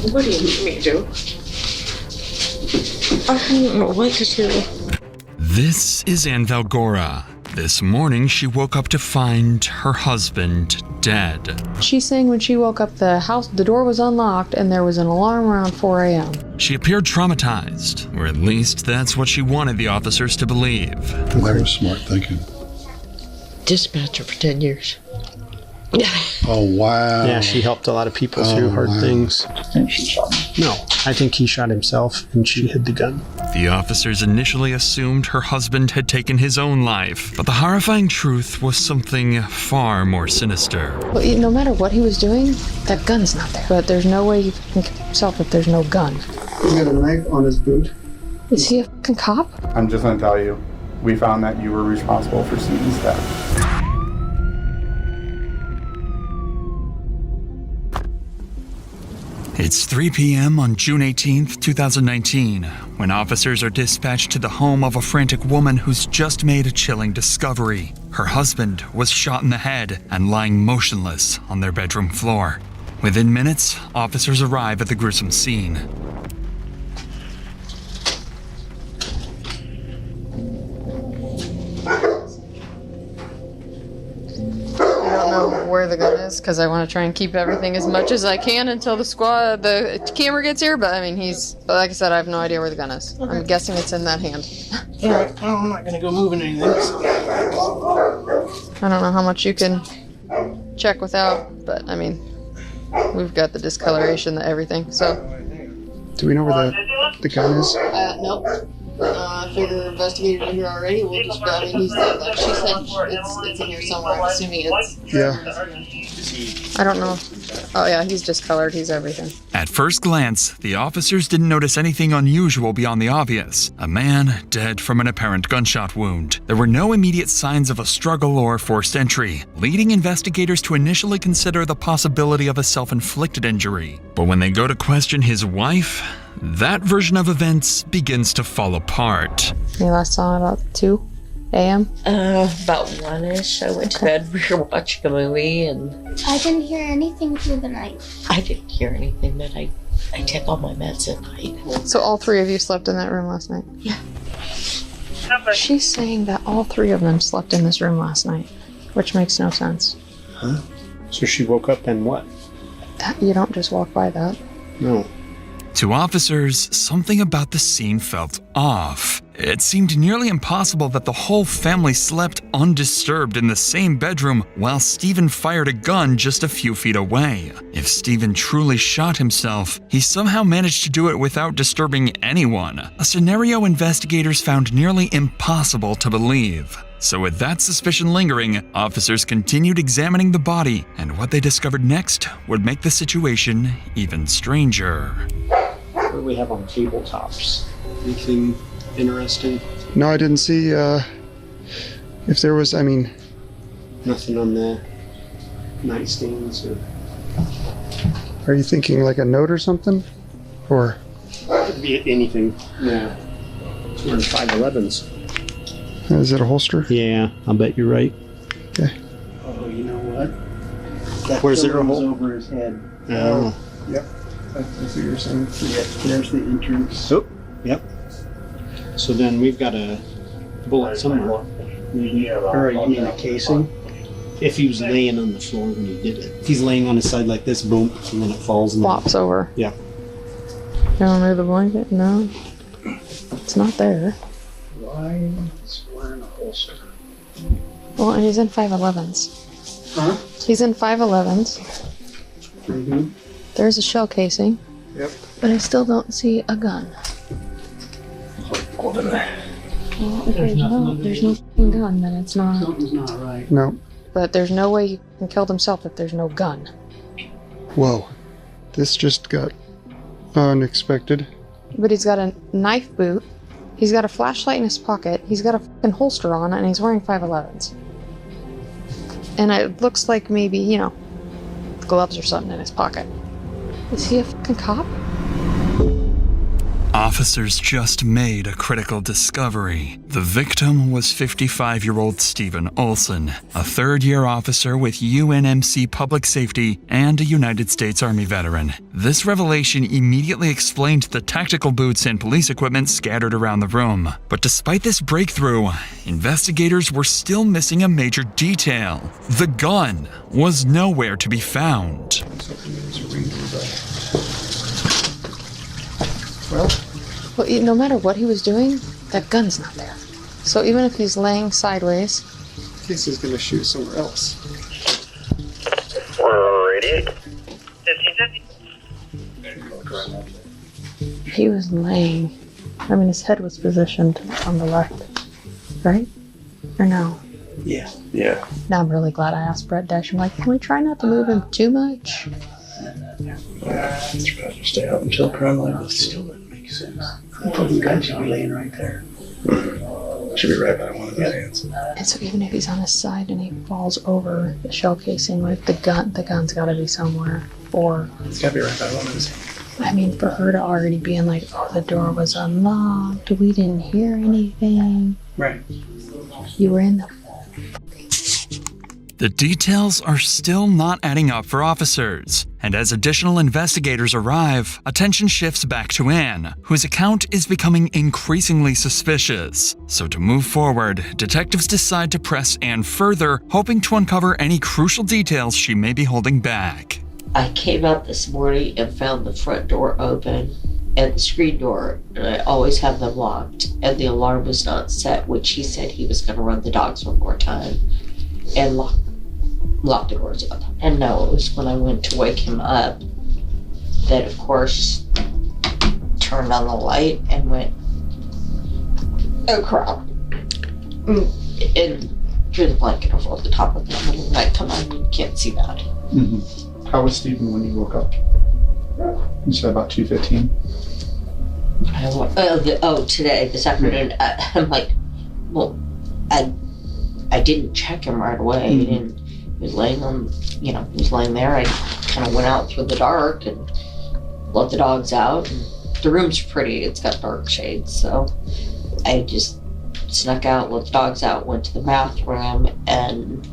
What do you need me to do? I don't know what to do. This is Anne Valgora. This morning, she woke up to find her husband dead. She's saying when she woke up, the door was unlocked and there was an alarm around 4 a.m. She appeared traumatized, or at least that's what she wanted the officers to believe. That was smart thinking. Dispatcher for 10 years. Oh, wow. Yeah, she helped a lot of people through hard things. I think she shot him. No, I think he shot himself and she hid the gun. The officers initially assumed her husband had taken his own life, but the horrifying truth was something far more sinister. Well, no matter what he was doing, that gun's not there. But there's no way he can kill himself if there's no gun. He had a knife on his boot. Is he a fucking cop? I'm just going to tell you, we found that you were responsible for Steven's death. It's 3 p.m. on June 18th, 2019, when officers are dispatched to the home of a frantic woman who's just made a chilling discovery. Her husband was shot in the head and lying motionless on their bedroom floor. Within minutes, officers arrive at the gruesome scene. I don't know where the gun is because I want to try and keep everything as much as I can until the camera gets here. But I mean, like I said, I have no idea where the gun is. Okay. I'm guessing it's in that hand. Yeah, I'm not going to go moving anything. I don't know how much you can check without, but I mean, we've got the discoloration, everything. So. Do we know where the gun is? Nope. I figure investigators are here already. We'll just grab it. He's like she said, it's in here somewhere. I'm assuming it's. Yeah. I don't know. Oh yeah, he's discolored. He's everything. At first glance, the officers didn't notice anything unusual beyond the obvious. A man dead from an apparent gunshot wound. There were no immediate signs of a struggle or forced entry, leading investigators to initially consider the possibility of a self-inflicted injury. But when they go to question his wife, that version of events begins to fall apart. You last saw him about 2 a.m.? About 1-ish. I went to bed. We were watching a movie and... I didn't hear anything through the night. I didn't hear anything, but I take all my meds at night. So all 3 of you slept in that room last night? Yeah. She's saying that all 3 of them slept in this room last night, which makes no sense. Huh? So she woke up and what? You don't just walk by that. No. To officers, something about the scene felt off. It seemed nearly impossible that the whole family slept undisturbed in the same bedroom while Steven fired a gun just a few feet away. If Steven truly shot himself, he somehow managed to do it without disturbing anyone, a scenario investigators found nearly impossible to believe. So with that suspicion lingering, officers continued examining the body, and what they discovered next would make the situation even stranger. What do we have on tabletops? Anything interesting? No, I didn't see if there was, Nothing on the nightstands or... Are you thinking like a note or something? Or? Could be anything. Yeah. We're in 511s. Is it a holster? Yeah, I'll bet you're right. Okay. Oh, you know what? That Where's there a was hole? over his head. Oh. Yep. That's what you're saying. Yeah, there's the entrance. Oh, yep. So then we've got a bullet somewhere. Maybe, or you mean a casing? If he was laying on the floor when he did it. If he's laying on his side like this, boom, and then it falls. And Flops over. Yeah. You want to move the blanket? No. It's not there. Why is wearing a holster? Well, and he's in 511s. Huh? He's in 511s. Mm-hmm. There's a shell casing. Yep. But I still don't see a gun. Hold it there. Well, if there's no fucking gun, then it's not. Something's not right. No. But there's no way he can kill himself if there's no gun. Whoa. This just got unexpected. But he's got a knife boot. He's got a flashlight in his pocket. He's got a fucking holster on, and he's wearing 511s. And it looks like maybe, gloves or something in his pocket. Is he a fucking cop? Officers just made a critical discovery. The victim was 55-year-old Steven Olson, a third-year officer with UNMC Public Safety and a United States Army veteran. This revelation immediately explained the tactical boots and police equipment scattered around the room. But despite this breakthrough, investigators were still missing a major detail. The gun was nowhere to be found. Well, no matter what he was doing, that gun's not there. So even if he's laying sideways, In case he's going to shoot somewhere else. he was laying. I mean, his head was positioned on the left, right? Or no? Yeah. Now I'm really glad I asked Brett Dash. I'm like, can we try not to move him too much? It's better to stay out until crime line, but still doesn't make sense. The fucking gun should be laying right there. Should be right by one of his hands. And so even if he's on his side and he falls over the shell casing, like the gun's got to be somewhere. Or It's gotta be right by one of his hands. I mean, for her to already being like, oh, the door was unlocked, we didn't hear anything. Right. You were in the... The details are still not adding up for officers, and as additional investigators arrive, attention shifts back to Anne, whose account is becoming increasingly suspicious. So to move forward, detectives decide to press Anne further, hoping to uncover any crucial details she may be holding back. I came out this morning and found the front door open and the screen door, and I always have them locked, and the alarm was not set, which he said he was going to run the dogs one more time and lock the doors up. And no, it was when I went to wake him up that, of course, turned on the light and went, oh crap, and drew the blanket over the top of him, and I'm like, come on, you can't see that. Mm-hmm. How was Steven when you woke up? You said about 2:15. Today, this afternoon. I'm like, well, I didn't check him right away. Mm-hmm. He was laying on, he was laying there. I kind of went out through the dark and let the dogs out. And the room's pretty. It's got dark shades, so I just snuck out, let the dogs out, went to the bathroom, and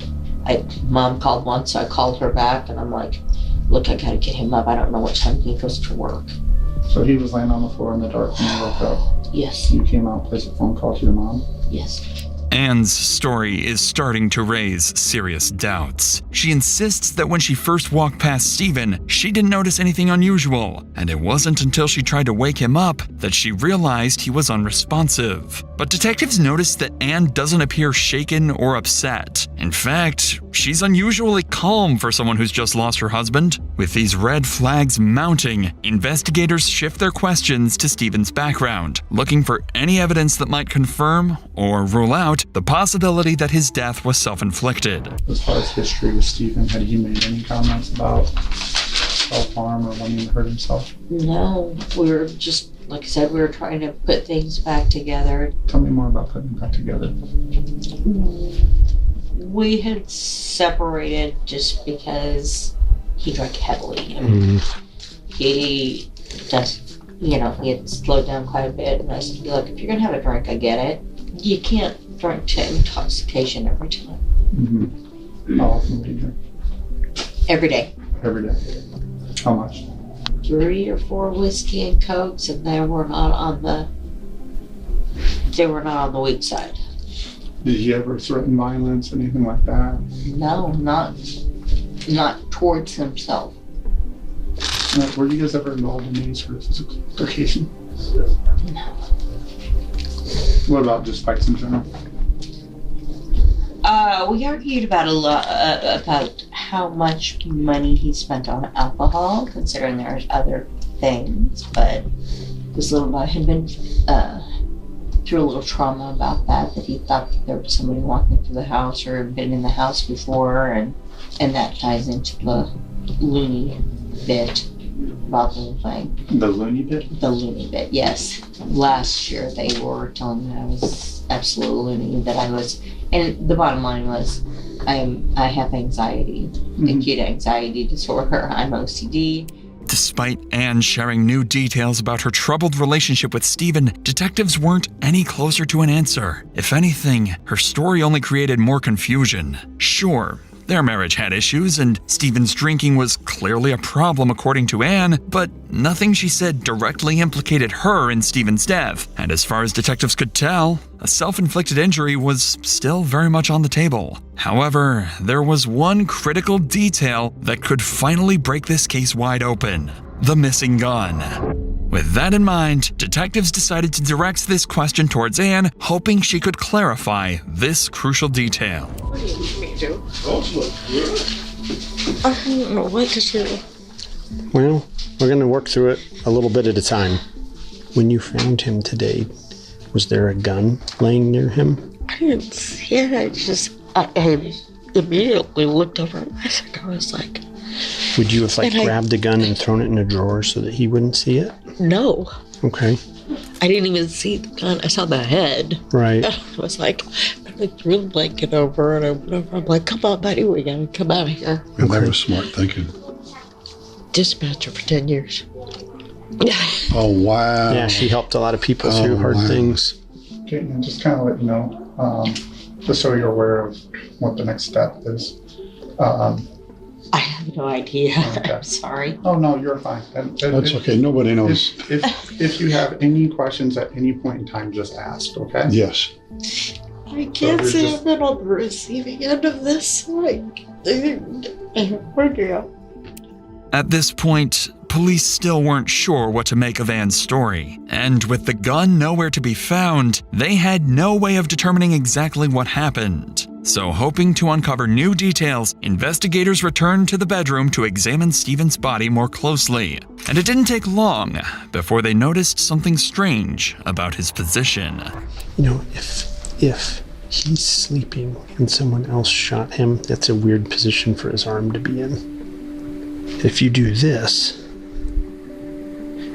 Mom called once, so I called her back, and I'm like, look, I gotta get him up. I don't know what time he goes to work. So he was laying on the floor in the dark when you woke up? Yes. You came out, placed a phone call to your mom? Yes. Anne's story is starting to raise serious doubts. She insists that when she first walked past Steven, she didn't notice anything unusual, and it wasn't until she tried to wake him up that she realized he was unresponsive. But detectives notice that Anne doesn't appear shaken or upset. In fact, she's unusually calm for someone who's just lost her husband. With these red flags mounting, investigators shift their questions to Steven's background, looking for any evidence that might confirm or rule out the possibility that his death was self-inflicted. As far as history with Steven, had he made any comments about self-harm or wanting to hurt himself? No, we were just, like I said, we were trying to put things back together. Tell me more about putting it back together. We had separated just because he drank heavily. I mean, he just, he had slowed down quite a bit. And I said, look, if you're going to have a drink, I get it. You can't drink to intoxication every time. Mm-hmm. How often do you drink? Every day. Every day. How much? 3 or 4 whiskey and cokes, and they were not on the weak side. Did he ever threaten violence, anything like that? No, not towards himself. Were you guys ever involved in any sort of physical altercation? No. What about just fights in general? We argued about about how much money he spent on alcohol, considering there's other things, but this little guy had been through a little trauma about that he thought that there was somebody walking through the house or had been in the house before, and that ties into the loony bit about the whole thing. The loony bit? The loony bit, yes. Last year they were telling me I was absolutely loony, that I was, and the bottom line was I have anxiety, acute anxiety disorder, I'm OCD, Despite Anne sharing new details about her troubled relationship with Steven, detectives weren't any closer to an answer. If anything, her story only created more confusion. Sure, their marriage had issues, and Steven's drinking was clearly a problem according to Anne, but nothing she said directly implicated her in Steven's death. And as far as detectives could tell, a self-inflicted injury was still very much on the table. However, there was one critical detail that could finally break this case wide open: the missing gun. With that in mind, detectives decided to direct this question towards Anne, hoping she could clarify this crucial detail. What do you need me to do? I don't know what to do. Well, we're going to work through it a little bit at a time. When you found him today, was there a gun laying near him? I didn't see it. I immediately looked over at my second. I was like... Would you have grabbed the gun and thrown it in a drawer so that he wouldn't see it? No. Okay. I didn't even see the gun. I saw the head. Right. I was like, I threw the blanket over and I went over. I'm like, come on, buddy, we gotta come out of here. And that was smart thinking. Dispatcher for 10 years. Oh, wow. Yeah, she helped a lot of people through hard things. Okay, and just kind of let you know, just so you're aware of what the next step is. I have no idea. Okay. I'm sorry. Oh, no, you're fine. That's okay. Nobody knows. If you have any questions at any point in time, just ask, okay? Yes. I can't say I've been on the receiving end of this. At this point, police still weren't sure what to make of Anne's story, and with the gun nowhere to be found, they had no way of determining exactly what happened. So, hoping to uncover new details, investigators returned to the bedroom to examine Steven's body more closely. And it didn't take long before they noticed something strange about his position. You know, if he's sleeping and someone else shot him, that's a weird position for his arm to be in. If you do this,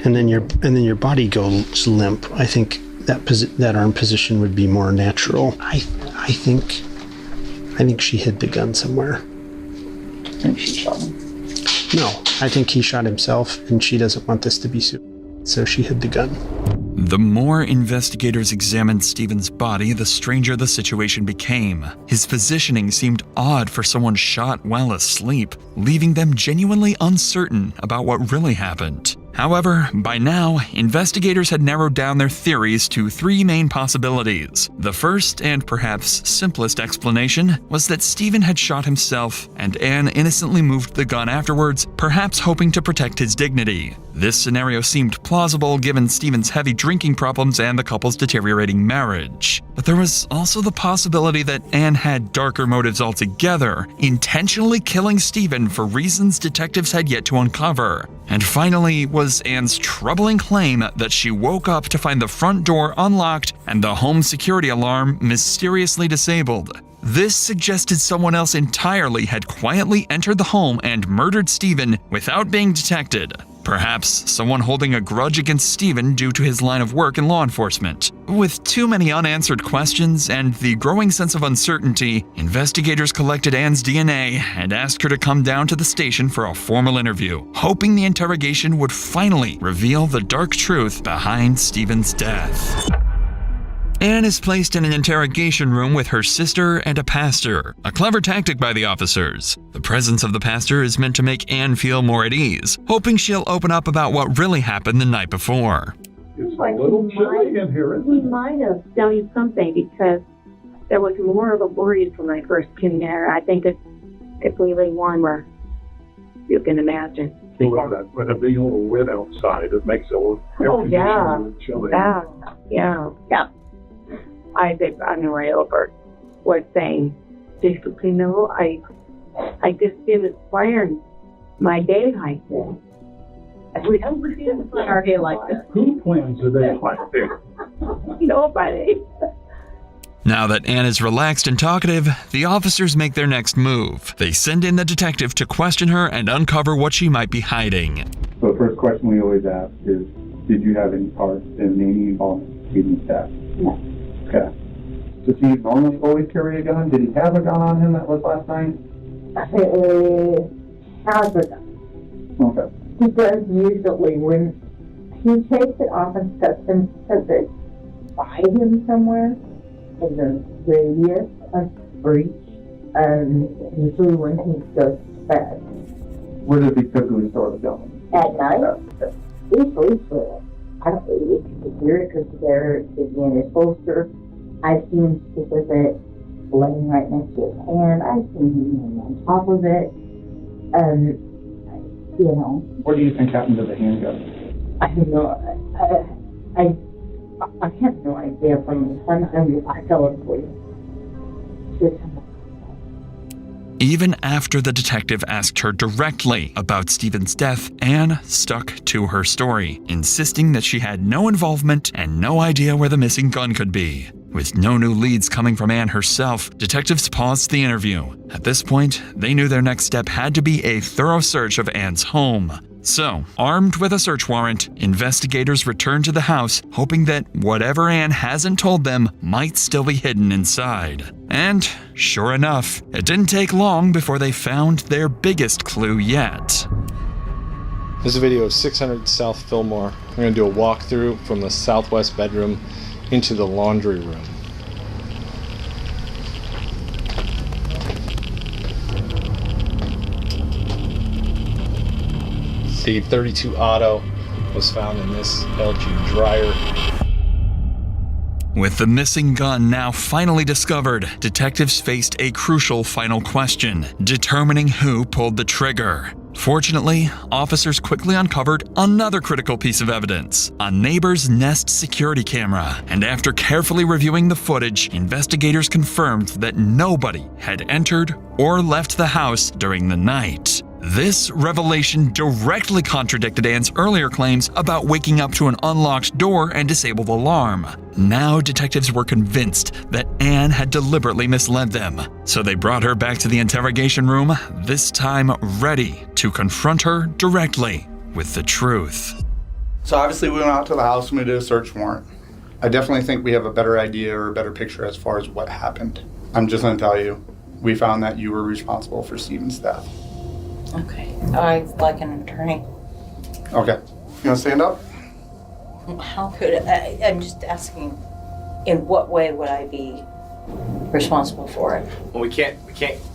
and then your body goes limp, I think that arm position would be more natural. I think she hid the gun somewhere. I think she shot him. No, I think he shot himself, and she doesn't want this to be so she hid the gun. The more investigators examined Steven's body, the stranger the situation became. His positioning seemed odd for someone shot while asleep, leaving them genuinely uncertain about what really happened. However, by now, investigators had narrowed down their theories to three main possibilities. The first, and perhaps simplest explanation, was that Steven had shot himself, and Anne innocently moved the gun afterwards, perhaps hoping to protect his dignity. This scenario seemed plausible given Steven's heavy drinking problems and the couple's deteriorating marriage. But there was also the possibility that Anne had darker motives altogether, intentionally killing Steven for reasons detectives had yet to uncover. And finally was Anne's troubling claim that she woke up to find the front door unlocked and the home security alarm mysteriously disabled. This suggested someone else entirely had quietly entered the home and murdered Steven without being detected. Perhaps someone holding a grudge against Steven due to his line of work in law enforcement. With too many unanswered questions and the growing sense of uncertainty, investigators collected Anne's DNA and asked her to come down to the station for a formal interview, hoping the interrogation would finally reveal the dark truth behind Steven's death. Anne is placed in an interrogation room with her sister and a pastor, a clever tactic by the officers. The presence of the pastor is meant to make Anne feel more at ease, hoping she'll open up about what really happened the night before. It's a little chilly in here, isn't it? He might have done you something because there was more of a breeze when I first came there. I think it's really warmer, you can imagine. Well, with it being a little wet outside, it makes it a little chilly. Yeah. I think Unravel was saying, basically, no, I just didn't plan my day like this. We didn't plan our day like this. Who plans a day like this? Nobody. Now that Anne is relaxed and talkative, the officers make their next move. They send in the detective to question her and uncover what she might be hiding. So the first question we always ask is, did you have any part in any involvement in Steven's death? No. Okay. Does he normally always carry a gun? Did he have a gun on him that was last night? Has a gun. Okay. he does usually when he takes it off and sets it by him somewhere in the radius of breach. Usually when he goes to bed. Where does he typically store the gun? At night, he sleeps with it. I don't know if you can hear it because there is in his holster. I've seen him sleep with it laying right next to his hand. I've seen him laying on top of it. You know. What do you think happened to the handgun? I have no. I have no idea from the time I fell asleep. Even after the detective asked her directly about Steven's death, Anne stuck to her story, insisting that she had no involvement and no idea where the missing gun could be. With no new leads coming from Anne herself, detectives paused the interview. At this point, they knew their next step had to be a thorough search of Anne's home. So, armed with a search warrant, investigators returned to the house, hoping that whatever Anne hasn't told them might still be hidden inside. And, sure enough, it didn't take long before they found their biggest clue yet. This is a video of 600 South Fillmore. We're going to do a walkthrough from the southwest bedroom into the laundry room. The .32 auto was found in this LG dryer. With the missing gun now finally discovered, detectives faced a crucial final question, determining who pulled the trigger. Fortunately, officers quickly uncovered another critical piece of evidence, a neighbor's Nest security camera. And after carefully reviewing the footage, investigators confirmed that nobody had entered or left the house during the night. This revelation directly contradicted Anne's earlier claims about waking up to an unlocked door and disabled alarm. Now detectives were convinced that Anne had deliberately misled them, so they brought her back to the interrogation room, this time ready to confront her directly with the truth. So obviously we went out to the house and we did a search warrant. I definitely think we have a better idea or a better picture as far as what happened. I'm just going to tell you, we found that you were responsible for Steven's death. Okay. I'd like an attorney. Okay. You want to stand up? How could I'm just asking, in what way would I be responsible for it? Well, we can't,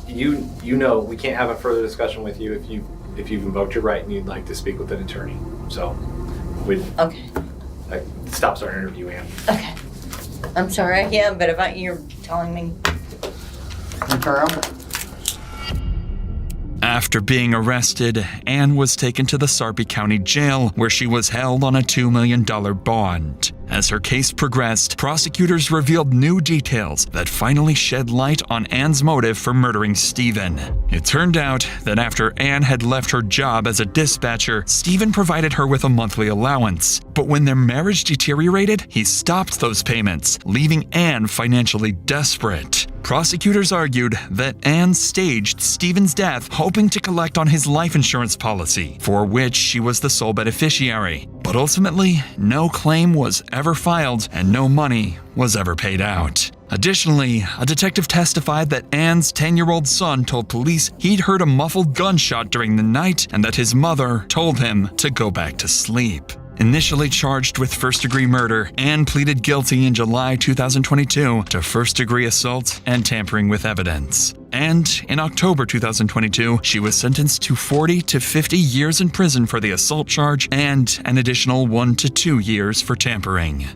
you know, we can't have a further discussion with you if you've invoked your right and you'd like to speak with an attorney. So, okay. That stops our interview, Anne. Okay. I'm sorry, yeah, but if you're telling me. After being arrested, Anne was taken to the Sarpy County Jail, where she was held on a $2 million bond. As her case progressed, prosecutors revealed new details that finally shed light on Anne's motive for murdering Steven. It turned out that after Anne had left her job as a dispatcher, Steven provided her with a monthly allowance. But when their marriage deteriorated, he stopped those payments, leaving Anne financially desperate. Prosecutors argued that Anne staged Steven's death hoping to collect on his life insurance policy, for which she was the sole beneficiary. But ultimately, no claim was ever filed and no money was ever paid out. Additionally, a detective testified that Anne's 10-year-old son told police he'd heard a muffled gunshot during the night and that his mother told him to go back to sleep. Initially charged with first-degree murder, Anne pleaded guilty in July 2022 to first-degree assault and tampering with evidence. And in October 2022, she was sentenced to 40 to 50 years in prison for the assault charge and an additional 1 to 2 years for tampering.